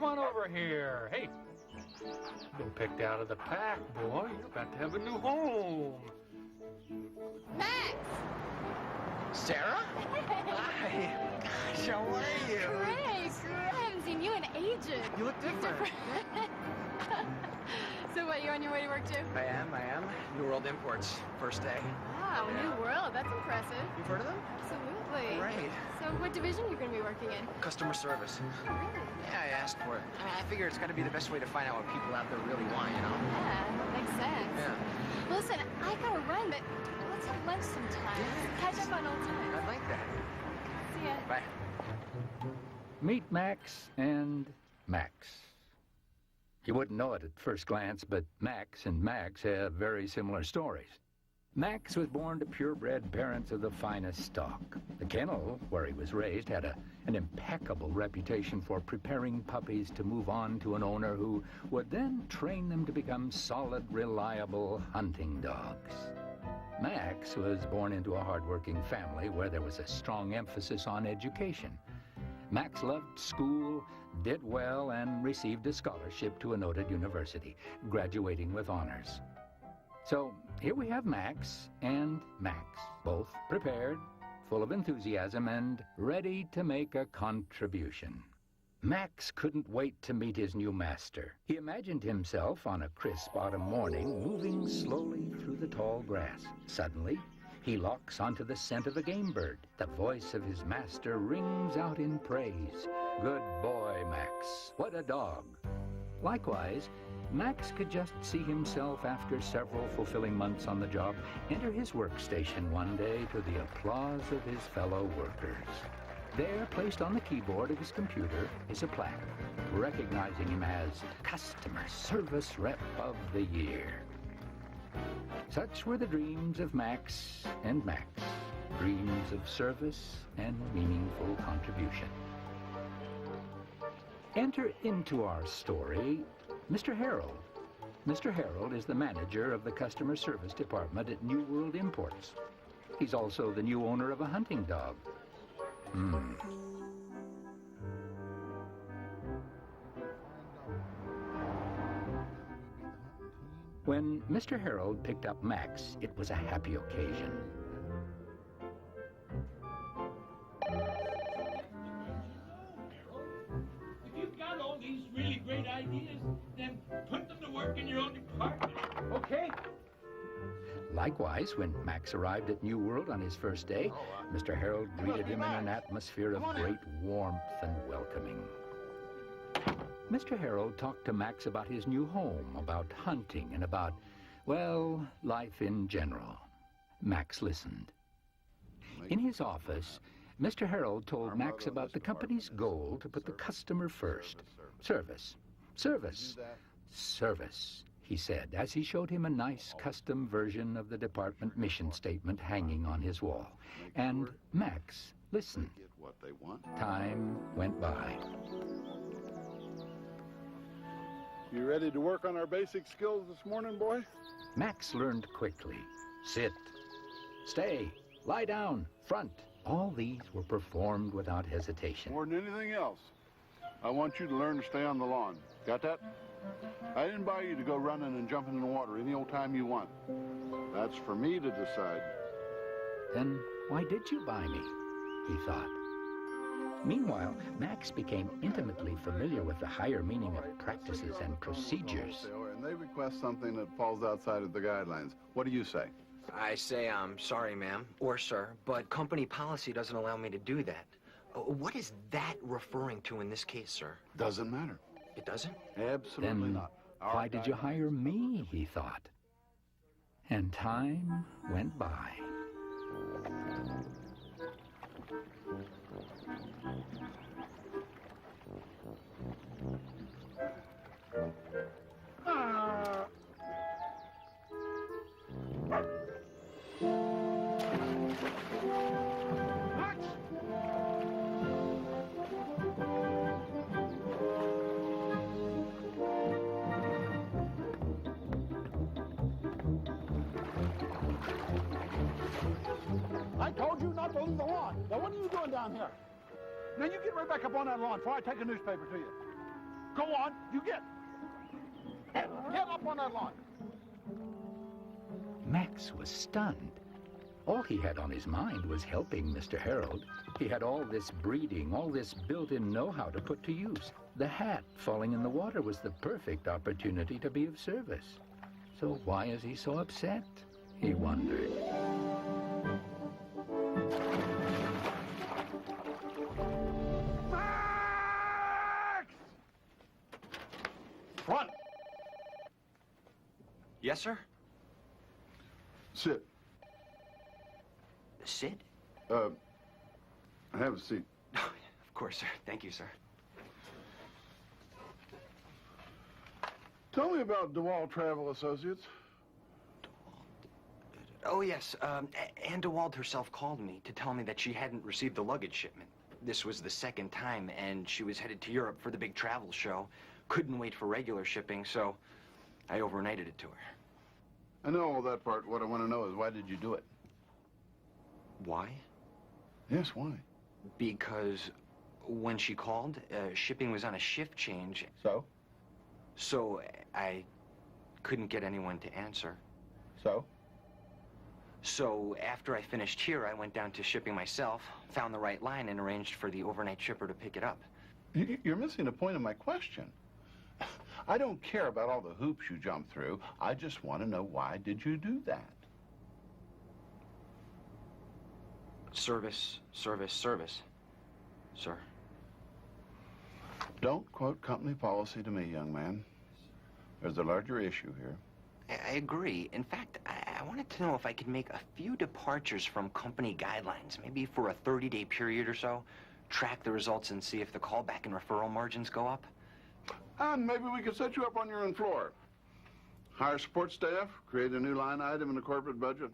come on over here. Hey, been picked out of the pack, boy. You're about to have a new home. Max! Sarah? Hi. Gosh, how are you? Great. I haven't seen you in ages. You look different. So what, you on your way to work too? I am. New World Imports. First day. Wow, New World. That's impressive. You've heard of them? Absolutely. Right. So what division are you going to be working in? Customer service. Really? Yeah, I asked for it. I figure it's got to be the best way to find out what people out there really want, you know? Yeah, makes sense. Yeah. Well, listen, I got to run, but let's have lunch sometime. Yeah. Catch up on old times. I'd like that. See ya. Bye. Meet Max and Max. You wouldn't know it at first glance, but Max and Max have very similar stories. Max was born to purebred parents of the finest stock. The kennel, where he was raised, had an impeccable reputation for preparing puppies to move on to an owner who would then train them to become solid, reliable hunting dogs. Max was born into a hardworking family where there was a strong emphasis on education. Max loved school, did well, and received a scholarship to a noted university, graduating with honors. So here we have Max and Max, both prepared, full of enthusiasm, and ready to make a contribution. Max couldn't wait to meet his new master. He imagined himself on a crisp autumn morning, moving slowly through the tall grass. Suddenly, he locks onto the scent of a game bird. The voice of his master rings out in praise. Good boy, Max. What a dog. Likewise, Max could just see himself, after several fulfilling months on the job, enter his workstation one day to the applause of his fellow workers. There, placed on the keyboard of his computer, is a plaque recognizing him as Customer Service Rep of the Year. Such were the dreams of Max and Max, dreams of service and meaningful contribution. Enter into our story Mr. Harold. Mr. Harold is the manager of the customer service department at New World Imports. He's also the new owner of a hunting dog. When Mr. Harold picked up Max, it was a happy occasion. If you've got all these really great ideas, then put them to work in your own department, okay? Likewise, when Max arrived at New World on his first day, Mr. Harold greeted him in an atmosphere of great warmth and welcoming. Mr. Harold talked to Max about his new home, about hunting, and about, well, life in general. Max listened. In his office, Mr. Harold told Max about the company's goal to put the customer first. Service, service, service, he said, as he showed him a nice custom version of the department mission statement hanging on his wall. And Max listened. Time went by. You ready to work on our basic skills this morning, boy? Max learned quickly. Sit, stay, lie down, front. All these were performed without hesitation. More than anything else, I want you to learn to stay on the lawn. Got that? I didn't buy you to go running and jumping in the water any old time you want. That's for me to decide. Then why did you buy me? He thought. Meanwhile, Max became intimately familiar with the higher meaning of practices and procedures. And they request something that falls outside of the guidelines. What do you say? I say, I'm sorry, ma'am, or sir, but company policy doesn't allow me to do that. What is that referring to in this case, sir? Doesn't matter. It doesn't? Absolutely Then not. why did you hire me, he thought. And time went by. I told you not to leave the lawn. Now, what are you doing down here? Now, you get right back up on that lawn before I take a newspaper to you. Go on, you get. Get up on that lawn. Max was stunned. All he had on his mind was helping Mr. Harold. He had all this breeding, all this built-in know-how to put to use. The hat falling in the water was the perfect opportunity to be of service. So why is he so upset? He wondered. Max! Run! Yes, sir? Sit. Sit? Have a seat. Of course, sir. Thank you, sir. Tell me about DeWalt Travel Associates. Oh, yes. Ann DeWald herself called me to tell me that she hadn't received the luggage shipment. This was the second time, and she was headed to Europe for the big travel show. Couldn't wait for regular shipping, so I overnighted it to her. I know all that part. What I want to know is why did you do it? Why? Yes, why? Because when she called, shipping was on a shift change. So? So I couldn't get anyone to answer. So? So after I finished here, I went down to shipping myself, found the right line, and arranged for the overnight shipper to pick it up. You're missing the point of my question. I don't care about all the hoops you jump through. I just want to know why did you do that? Service, service, service, sir. Don't quote company policy to me, young man. There's a larger issue here. I agree. In fact, I wanted to know if I could make a few departures from company guidelines, maybe for a 30-day period or so, track the results and see if the callback and referral margins go up. And maybe we could set you up on your own floor. Hire support staff, create a new line item in the corporate budget.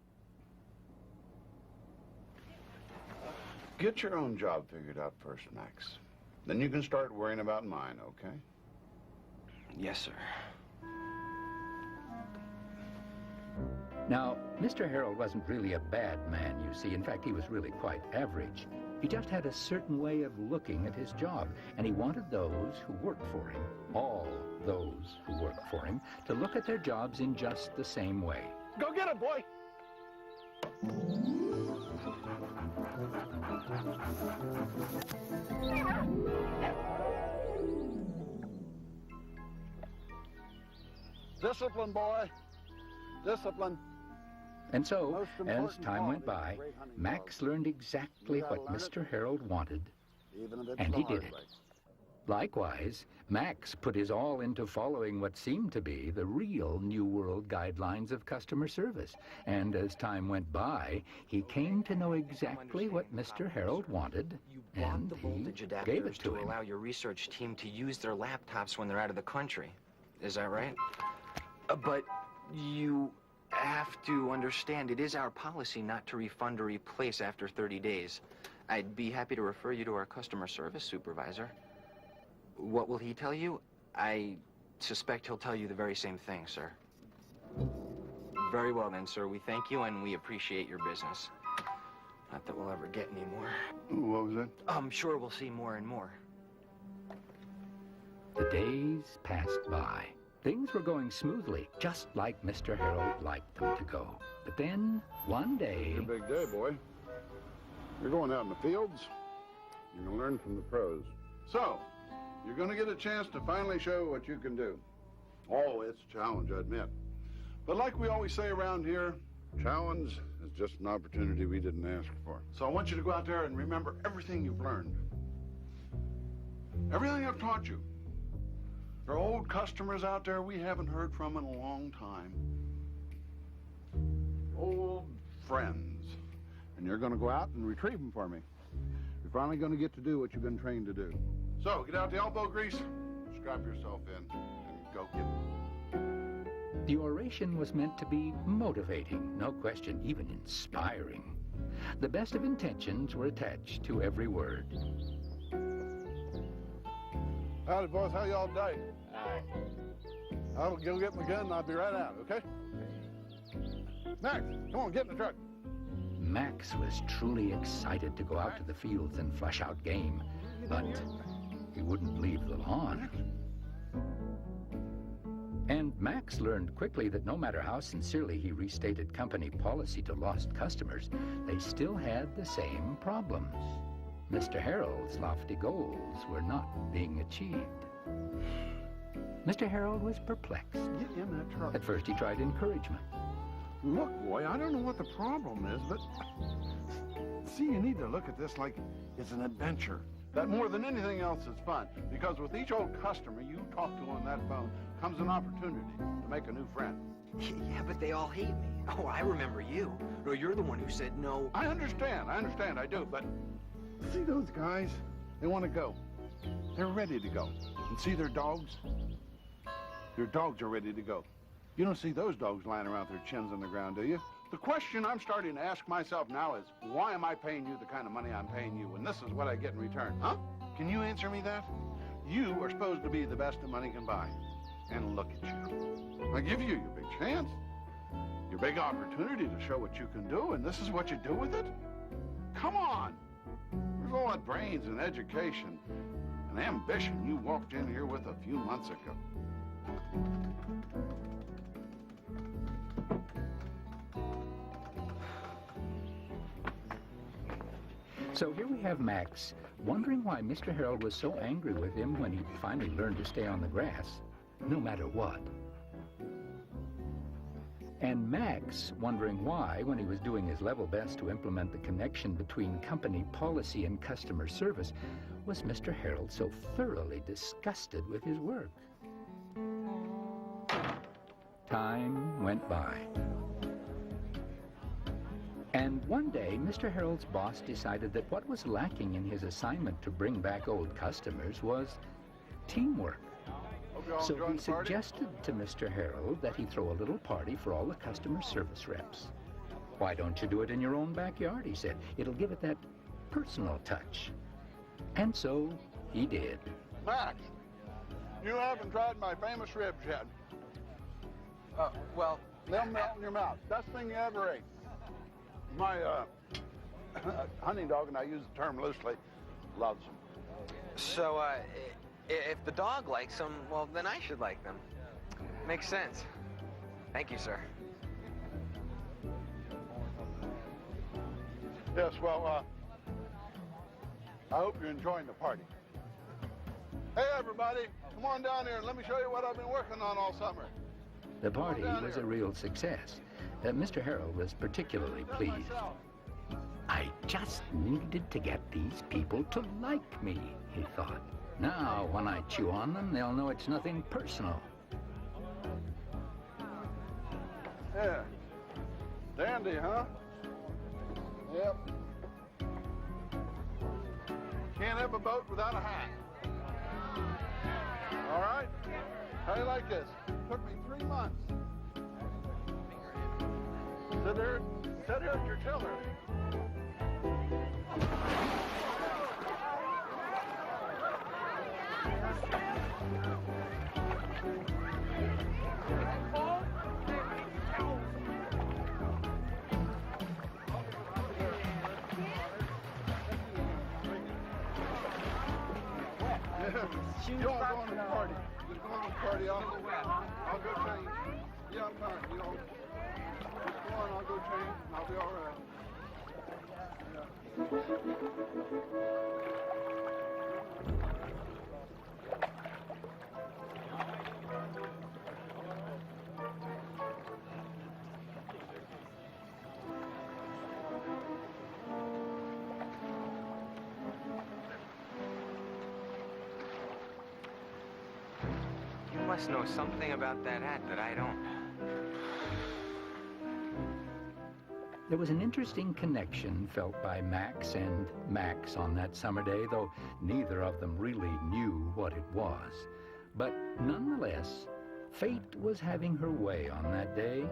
Get your own job figured out first, Max. Then you can start worrying about mine, okay? Yes, sir. Now, Mr. Harold wasn't really a bad man, you see. In fact, he was really quite average. He just had a certain way of looking at his job, and he wanted those who worked for him, all those who worked for him, to look at their jobs in just the same way. Go get it, boy! Discipline, boy. Discipline. And so, as time went by, Max learned exactly what Mr. Harold wanted, and he did it. Likewise, Max put his all into following what seemed to be the real New World guidelines of customer service. And as time went by, he came to know exactly what Mr. Harold wanted, and The he voltage gave adapters it to him. allow your research team to use their laptops when they're out of the country. Is that right? But you have to understand, it is our policy not to refund or replace after 30 days. I'd be happy to refer you to our customer service supervisor. What will he tell you? I suspect he'll tell you the very same thing, sir. Very well then, sir. We thank you and we appreciate your business. Not that we'll ever get any more. What was that? I'm sure we'll see more and more. The days passed by. Things were going smoothly, just like Mr. Harold liked them to go. But then, one day... It's your big day, boy. You're going out in the fields. You're going to learn from the pros. So, you're going to get a chance to finally show what you can do. Oh, it's a challenge, I admit. But like we always say around here, challenge is just an opportunity we didn't ask for. So I want you to go out there and remember everything you've learned. Everything I've taught you. There are old customers out there we haven't heard from in a long time. Old friends. And you're going to go out and retrieve them for me. You're finally going to get to do what you've been trained to do. So, get out the elbow grease, strap yourself in, and go get it. The oration was meant to be motivating, no question, even inspiring. The best of intentions were attached to every word. Howdy, boys. How y'all today? I'll go get my gun and I'll be right out, okay? Max, come on, get in the truck. Max was truly excited to go out to the fields and flush out game, but he wouldn't leave the lawn. And Max learned quickly that no matter how sincerely he restated company policy to lost customers, they still had the same problems. Mr. Harold's lofty goals were not being achieved. Mr. Harold was perplexed. Get in that truck. At first he tried encouragement. Look, boy, I don't know what the problem is, but see, you need to look at this like it's an adventure. That more than anything else is fun, because with each old customer you talk to on that phone comes an opportunity to make a new friend. Yeah, but they all hate me. Oh, I remember you. No, you're the one who said no. I understand, I do, but see those guys? They want to go. They're ready to go. And see their dogs? Their dogs are ready to go. You don't see those dogs lying around with their chins on the ground, do you? The question I'm starting to ask myself now is, why am I paying you the kind of money I'm paying you when this is what I get in return, huh? Can you answer me that? You are supposed to be the best that money can buy. And look at you. I give you your big chance, your big opportunity to show what you can do, and this is what you do with it? Come on. There's all that brains and education and ambition you walked in here with a few months ago. So here we have Max, wondering why Mr. Harold was so angry with him when he finally learned to stay on the grass, no matter what. And Max wondering why, when he was doing his level best to implement the connection between company policy and customer service, was Mr. Harold so thoroughly disgusted with his work. Time went by. And one day, Mr. Harold's boss decided that what was lacking in his assignment to bring back old customers was teamwork. So he suggested to Mr. Harold that he throw a little party for all the customer service reps. Why don't you do it in your own backyard, he said. It'll give it that personal touch. And so he did. Max, you haven't tried my famous ribs yet. Well... They'll melt in your mouth. Best thing you ever ate. My hunting dog, and I use the term loosely, loves them. So, if the dog likes them, well, then I should like them. Makes sense. Thank you, sir. Yes, well, I hope you're enjoying the party. Hey, everybody, come on down here and let me show you what I've been working on all summer. The party was a real success. Mr. Harold was particularly pleased. I just needed to get these people to like me, he thought. Now, when I chew on them, they'll know it's nothing personal. Yeah. Dandy, huh? Yep. Can't have a boat without a hat. All right? How do you like this? Took me 3 months. Sit here at your tiller. You don't go on the party. Just go on the party. I'll go change. Yeah, I'm fine. You know, just go on. I'll go change, and I'll be all right. You must know something about that hat that I don't. There was an interesting connection felt by Max and Max on that summer day, though neither of them really knew what it was. But nonetheless, fate was having her way on that day,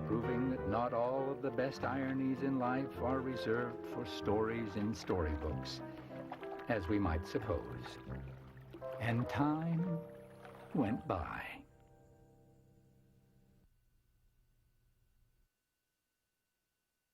proving that not all of the best ironies in life are reserved for stories in storybooks, as we might suppose. And time went by.